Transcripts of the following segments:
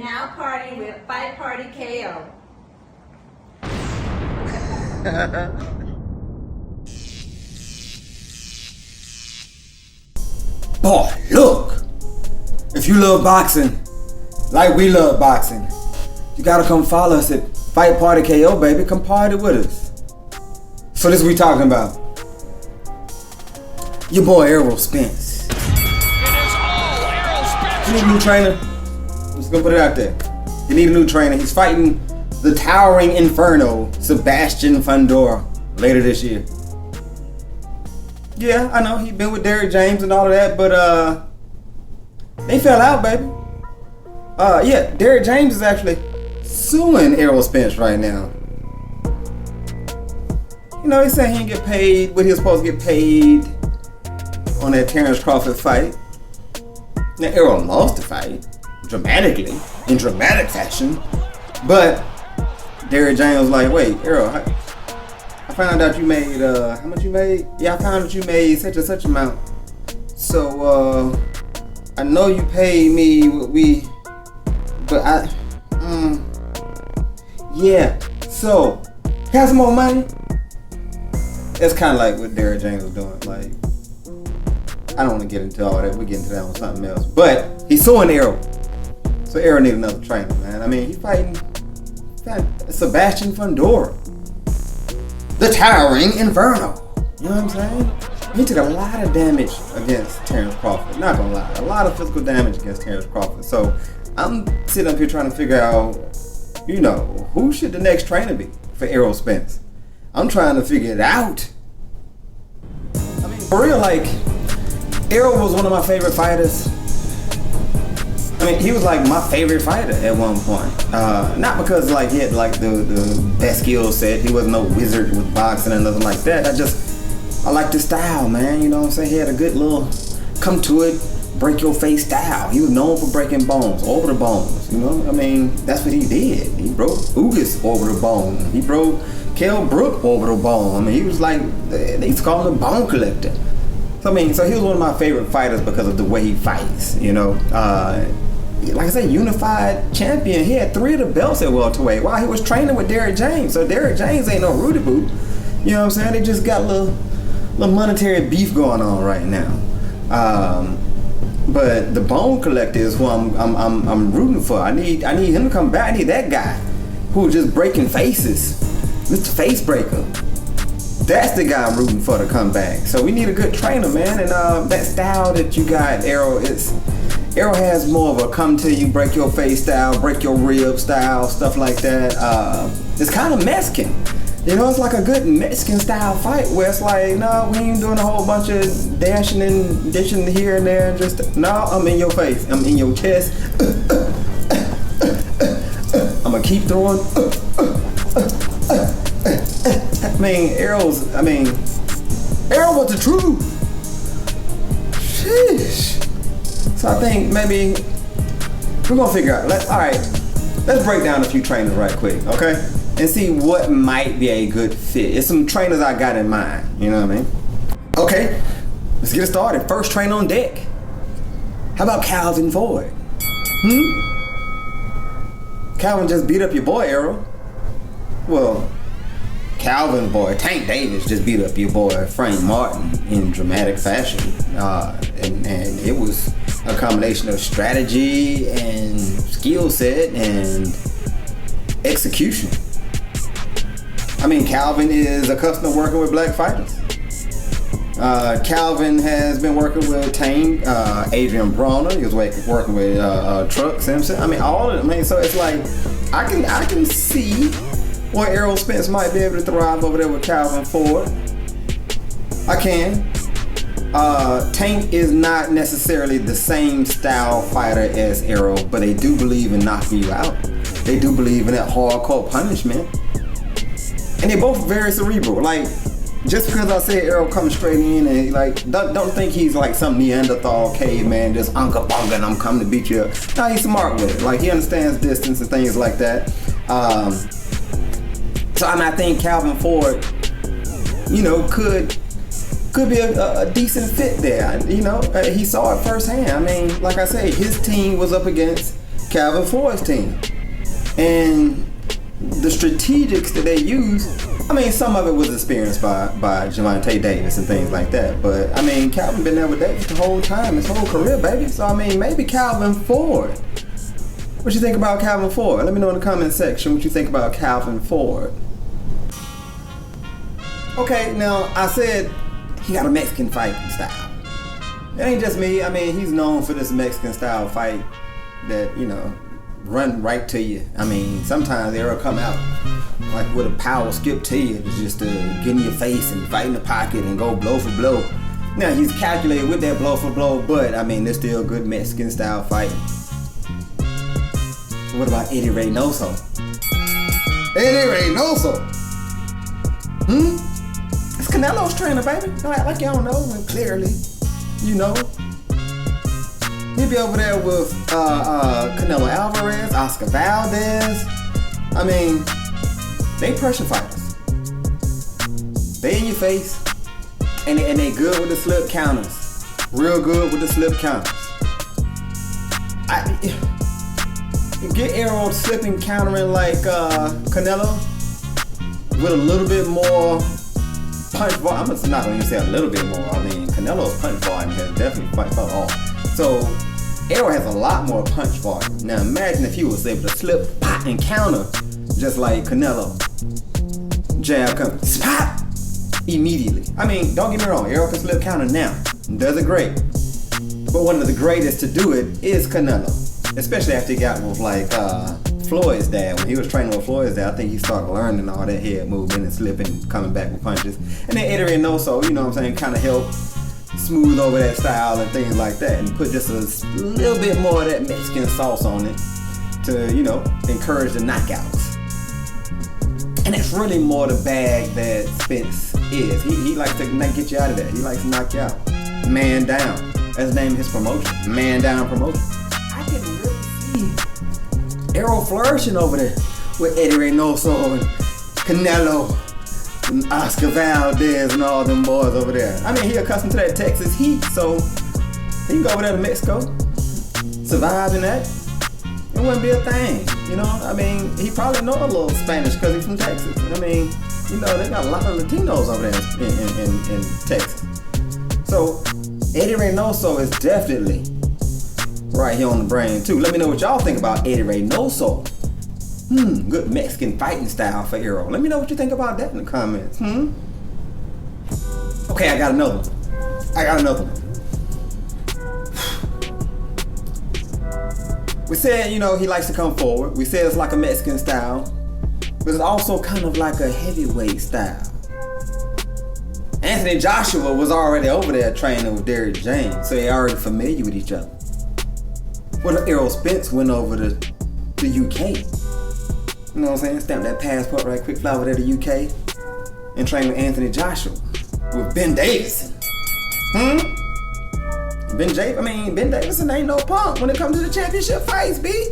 now party with Fight Party KO. Boy, look! If you love boxing, like we love boxing, you gotta come follow us at Fight Party KO, baby. Come party with us. So this we talking about. Your boy Errol Spence. It is all Errol Spence. You need a new trainer? I'm just gonna put it out there. You need a new trainer. He's fighting the towering inferno, Sebastian Fundora, later this year. Yeah, I know he been with Derrick James and all of that, but they fell out, baby. Yeah, Derrick James is actually suing Errol Spence right now. You know, he's saying he didn't get paid what he was supposed to get paid on that Terence Crawford fight. Now, Errol lost the fight dramatically, in dramatic fashion, but Derrick James was like, wait, Errol, I found out you made, how much you made? Yeah, I found out you made such and such amount. So, I know you paid me what we, but yeah, so, got some more money? It's kind of like what Derrick James was doing. Like, I don't want to get into all that. We'll get into that on something else. But he's suing Errol. So Errol need another trainer, man. I mean, he's fighting Sebastian Fundora, the towering inferno. You know what I'm saying? He took a lot of damage against Terence Crawford. Not gonna lie, a lot of physical damage against Terence Crawford. So I'm sitting up here trying to figure out, you know, who should the next trainer be for Errol Spence? I'm trying to figure it out. I mean, for real, like, Errol was one of my favorite fighters. I mean, he was like my favorite fighter at one point. Not because like he had like the best skill set. He wasn't no wizard with boxing and nothing like that. I liked his style, man. You know what I'm saying? He had a good little come to it, break your face style. He was known for breaking bones, over the bones. You know, I mean, that's what he did. He broke Ugas over the bone. He broke Kell Brook over the bone. I mean, he was like, they used to call him the bone collector. So I mean, so he was one of my favorite fighters because of the way he fights, you know. Like I said, unified champion. He had 3 of the belts at welterweight while he was training with Derrick James. So Derrick James ain't no Rudy Boot. You know what I'm saying? They just got a little monetary beef going on right now. But the bone collector is who I'm rooting for. I need him to come back. I need that guy who's just breaking faces, Mr. Face Breaker. That's the guy I'm rooting for to come back. So we need a good trainer, man. And that style that you got, Errol, Errol has more of a come to you, break your face style, break your rib style, stuff like that. It's kind of Mexican. You know, it's like a good Mexican style fight where it's like, no, we ain't doing a whole bunch of dashing and dishing here and there. Just, no, I'm in your face. I'm in your chest. I'm going to keep throwing. Errol was the truth. Sheesh. So I think maybe we're gonna figure out. Let's break down a few trainers right quick, okay? And see what might be a good fit. It's some trainers I got in mind, you know what I mean? Okay, let's get it started. First trainer on deck. How about Calvin Ford? Calvin just beat up your boy, Errol. Well, Calvin's boy, Tank Davis, just beat up your boy, Frank Martin, in dramatic fashion. And it was a combination of strategy and skill set and execution. I mean, Calvin is accustomed to working with black fighters. Calvin has been working with Tank, Adrian Broner. He was working with Truck Simpson. I mean, all of them. I mean, so it's like, I can see where Errol Spence might be able to thrive over there with Calvin Ford. I can. Tank is not necessarily the same style fighter as Errol, but they do believe in knocking you out. They do believe in that hardcore punishment. And they're both very cerebral. Like, just because I say Errol comes straight in and like, don't think he's like some Neanderthal caveman, just unka bunga and I'm coming to beat you up. No, he's smart with it. Like, he understands distance and things like that. So I think Calvin Ford, you know, could be a decent fit there. You know, he saw it firsthand. I mean, like I say, his team was up against Calvin Ford's team. And the strategics that they use, I mean, some of it was experienced by Gervonta Davis and things like that. But, I mean, Calvin been there with Davis the whole time, his whole career, baby. So, I mean, maybe Calvin Ford. What you think about Calvin Ford? Let me know in the comment section what you think about Calvin Ford. Okay, now, I said he got a Mexican fighting style. It ain't just me. I mean, he's known for this Mexican style fight that, you know, run right to you. I mean, sometimes they'll come out like with a power skip to you, just to get in your face and fight in the pocket and go blow for blow. Now, he's calculated with that blow for blow, but I mean, there's still good Mexican style fighting. What about Eddy Reynoso? Eddy Reynoso! It's Canelo's trainer, baby. Don't act like y'all know, and clearly, you know. He'll be over there with Canelo Alvarez, Oscar Valdez. I mean, they pressure fighters. They in your face, and they good with the slip counters. Real good with the slip counters. Get Errol slipping countering like Canelo with a little bit more punch volume. I'm not going to say a little bit more. I mean, Canelo's punch volume has definitely fell off. So Errol has a lot more punch volume. Now imagine if he was able to slip, pop, and counter just like Canelo. Jab comes, spot, immediately. I mean, don't get me wrong, Errol can slip counter now. Does it great. But one of the greatest to do it is Canelo. Especially after he got with like Floyd's dad. When he was training with Floyd's dad, I think he started learning all that head movement and slipping, coming back with punches. And then Eddy Reynoso, you know what I'm saying, kind of helped smooth over that style and things like that, and put just a little bit more of that Mexican sauce on it to, you know, encourage the knockouts. And that's really more the bag that Spence is. He likes to get you out of that. He likes to knock you out. Man down. That's the name of his promotion. Man down promotion. I can really see Errol flourishing over there with Eddy Reynoso and Canelo and Oscar Valdez and all them boys over there. I mean, he accustomed to that Texas heat, so he can go over there to Mexico, survive in that. It wouldn't be a thing, you know. I mean, he probably know a little Spanish because he's from Texas. I mean, you know, they got a lot of Latinos over there in Texas. So Eddy Reynoso is definitely right here on the brain too. Let me know what y'all think about Eddy Reynoso. Good Mexican fighting style for Errol. Let me know what you think about that in the comments. Okay, I got another one. We said, you know, he likes to come forward. We said it's like a Mexican style, but it's also kind of like a heavyweight style. Anthony Joshua was already over there training with Derrick James, so they're already familiar with each other. What if Errol Spence went over to the UK? You know what I'm saying? Stamp that passport right quick, fly over there to the UK and train with Anthony Joshua, with Ben Davidson. Ben Davidson ain't no punk when it comes to the championship fights, B.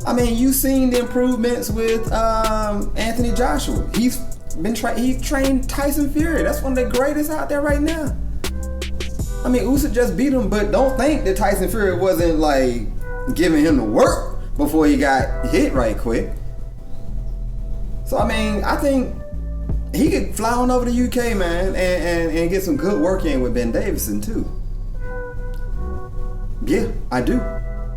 I mean, you seen the improvements with Anthony Joshua. He trained Tyson Fury. That's one of the greatest out there right now. I mean, Usyk just beat him, but don't think that Tyson Fury wasn't like giving him the work before he got hit right quick. So I mean, I think he could fly on over to the UK, man, and get some good work in with Ben Davidson too. Yeah, I do.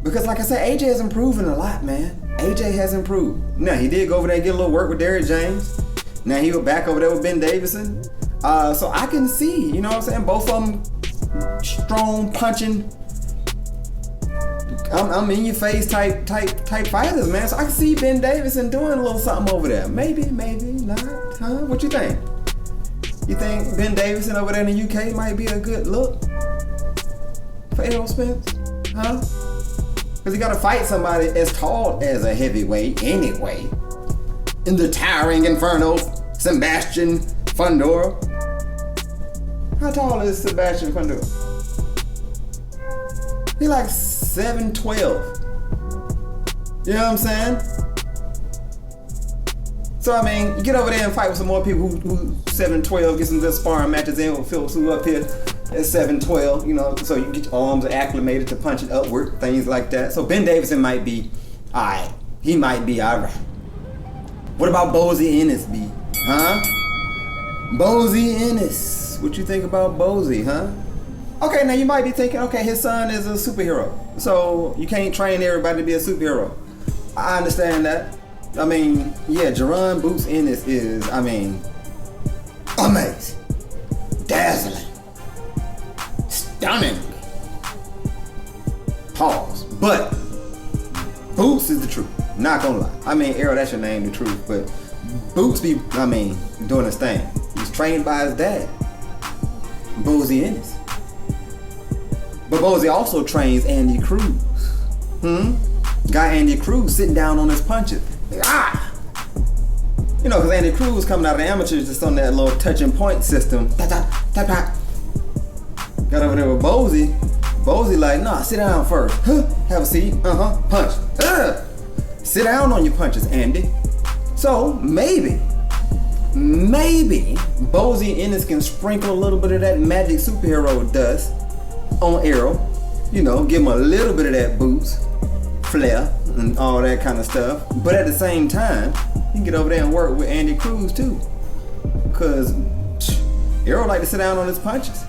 Because like I said, AJ has improved a lot, man. AJ has improved. Now, he did go over there and get a little work with Derrick James. Now he was back over there with Ben Davidson. So I can see, you know what I'm saying, both of them strong, punching, I'm in your face type fighters, man. So I can see Ben Davidson doing a little something over there. Maybe not, huh? What you think? You think Ben Davidson over there in the UK might be a good look for Errol Spence? Huh? Because he got to fight somebody as tall as a heavyweight anyway. In the towering inferno, Sebastian Fundora. How tall is Sebastian Fundora? He like 7'12". You know what I'm saying? So I mean, you get over there and fight with some more people who 7'12", get some good sparring matches in with Phil Sue up here. at 7'12", you know, so you can get your arms acclimated to punching upward, things like that. So Ben Davidson might be alright. He might be alright. What about Bozy Ennis, B? Huh? Bozy Ennis. What you think about Bozy, huh? Okay, now you might be thinking, okay, his son is a superhero, so you can't train everybody to be a superhero. I understand that. I mean, yeah, Jerron Boots Ennis is, I mean, amazing, dazzling, stunning. Pause. But Boots is the truth. Not gonna lie. I mean, Errol, that's your name, the truth. But Boots be, I mean, doing his thing. He's trained by his dad, Bozy Ennis. But Bozy also trains Andy Cruz. Got Andy Cruz sitting down on his punches. Ah! You know, because Andy Cruz coming out of the amateurs just on that little touching point system. Tap, tap, tap, tap. Got over there with Bozy. Bozy like, nah, sit down first. Have a seat. Punch. Sit down on your punches, Andy. So maybe Bozy Ennis can sprinkle a little bit of that magic superhero dust on Errol. You know, give him a little bit of that Boots flair and all that kind of stuff. But at the same time, he can get over there and work with Andy Cruz too. Cause Errol like to sit down on his punches.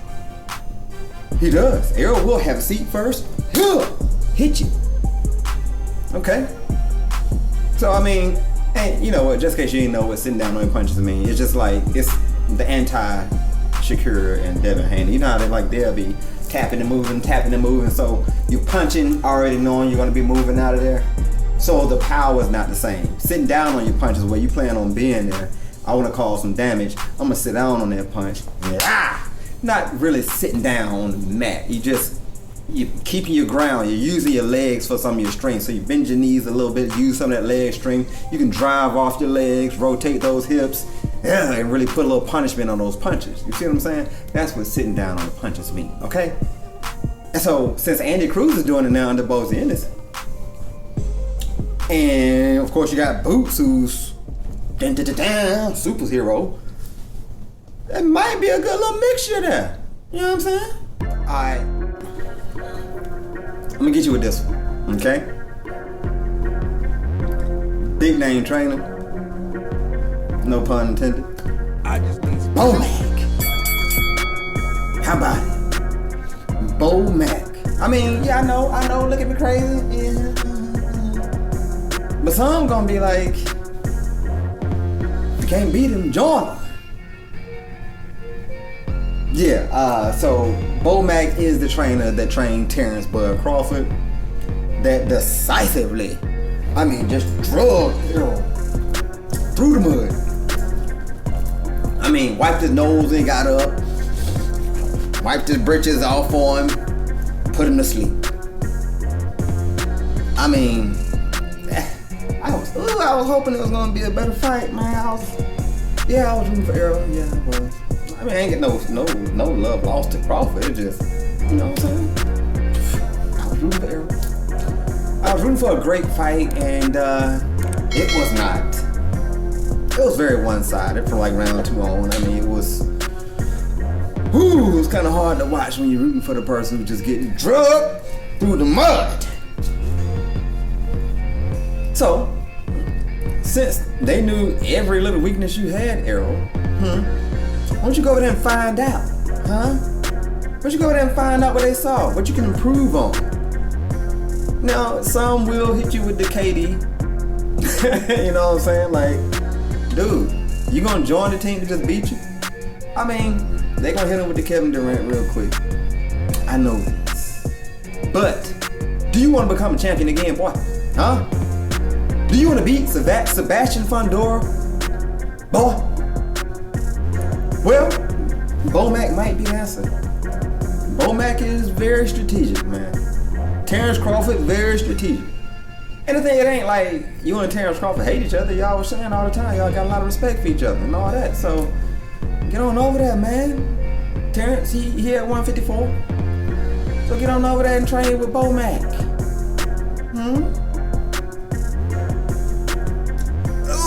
He does. Errol will have a seat first. Hit you. Okay. So I mean, and you know what? Just in case you didn't know what sitting down on your punches mean, it's just like it's the anti-Shakur and Devin Haney. You know how they like they'll be tapping and moving. So you're punching, already knowing you're gonna be moving out of there. So the power is not the same. Sitting down on your punches where you plan on being there. I want to cause some damage. I'm gonna sit down on that punch. Not really sitting down on the mat. You're keeping your ground. You're using your legs for some of your strength. So you bend your knees a little bit, use some of that leg strength. You can drive off your legs, rotate those hips, and really put a little punishment on those punches. You see what I'm saying? That's what sitting down on the punches mean, okay? And so since Andy Cruz is doing it now under Bozy Ennis, and of course you got Boots, who's superhero, that might be a good little mixture there. You know what I'm saying? Alright. I'm gonna get you with this one, okay? Big name trainer. No pun intended. I just need some. BoMac. How about it? BoMac. I mean, yeah, I know, look at me crazy. Yeah. But some gonna be like, you can't beat him, join him. Yeah, so BoMac is the trainer that trained Terence Crawford, that decisively, I mean, just drug Errol through the mud. I mean, wiped his nose and got up, wiped his britches off for him, put him to sleep. I mean, I was hoping it was gonna be a better fight, man. I was rooting for Errol. Yeah, I was. I mean, I ain't get no love lost to Crawford. It just, you know what I'm saying? I was rooting for Errol. I was rooting for a great fight, and it was not. It was very one-sided from like round 2 on. I mean, it was kind of hard to watch when you're rooting for the person who's just getting drugged through the mud. So, since they knew every little weakness you had, Errol, why don't you go over there and find out, huh? Why don't you go over there and find out what they saw, what you can improve on? Now, some will hit you with the KD. You know what I'm saying? Like, dude, you gonna join the team to just beat you? I mean, they gonna hit him with the Kevin Durant real quick. I know this. But, do you want to become a champion again, boy? Huh? Do you want to beat Sebastian Fundora? Boy? Well, BoMac might be the answer. BoMac is very strategic, man. Terence Crawford, very strategic. And the thing, it ain't like you and Terence Crawford hate each other. Y'all was saying all the time, y'all got a lot of respect for each other and all that. So, get on over there, man. Terence, he at 154. So get on over there and train with BoMac.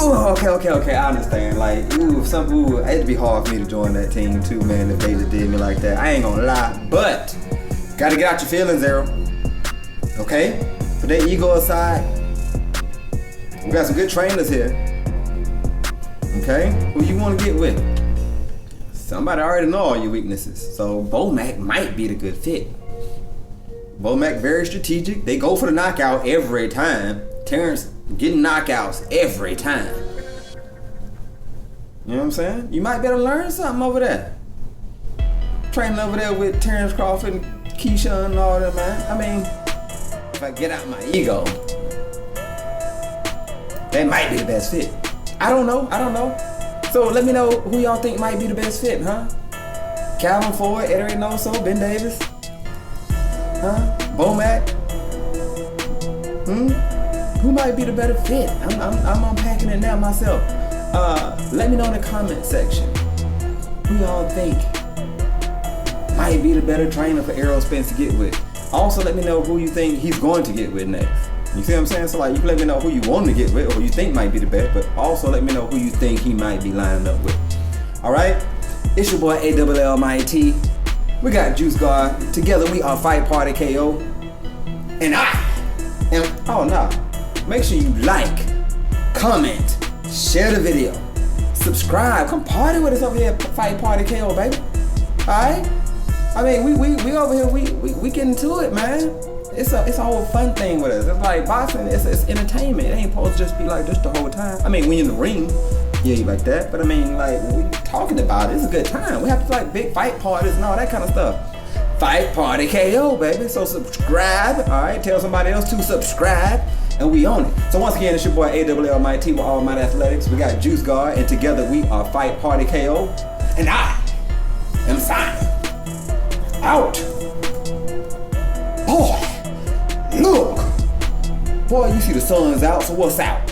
Okay. Okay. I understand. Like, it'd be hard for me to join that team too, man. If they just did me like that, I ain't gonna lie. But gotta get out your feelings, Errol. Okay? Put that ego aside. We got some good trainers here. Okay? Who you want to get with? Somebody already know all your weaknesses. So BoMac might be the good fit. BoMac very strategic. They go for the knockout every time. Terence getting knockouts every time. You know what I'm saying? You might better learn something over there. Training over there with Terence Crawford and Keisha and all that, man. I mean, if I get out my ego, that might be the best fit. I don't know. So let me know who y'all think might be the best fit, huh? Calvin Ford, Eddy Reynoso, Ben Davis, huh? BoMac. Who might be the better fit? I'm unpacking it now myself. Let me know in the comment section who y'all think might be the better trainer for Errol Spence to get with. Also, let me know who you think he's going to get with next. You see what I'm saying? So like, you can let me know who you want to get with or who you think might be the best, but also let me know who you think he might be lining up with. All right? It's your boy ALL Mighty. We got Juice Guard. Together we are Fight Party KO. And make sure you like, comment, share the video, subscribe, come party with us over here at Fight Party KO, baby. All right? I mean, we over here, we get into it, man. It's a whole fun thing with us. It's like boxing, it's entertainment. It ain't supposed to just be like this the whole time. I mean, when you're in the ring, yeah, you like that. But I mean, like, when we talking about it, it's a good time. We have to like big fight parties and all that kind of stuff. Fight Party KO, baby. So subscribe, all right? Tell somebody else to subscribe, and we own it. So once again, it's your boy ALL Mighty with All Might Athletics. We got Juice Guard, and together we are Fight Party KO. And I am signing out. Boy, look. Boy, you see the sun's out, so what's out?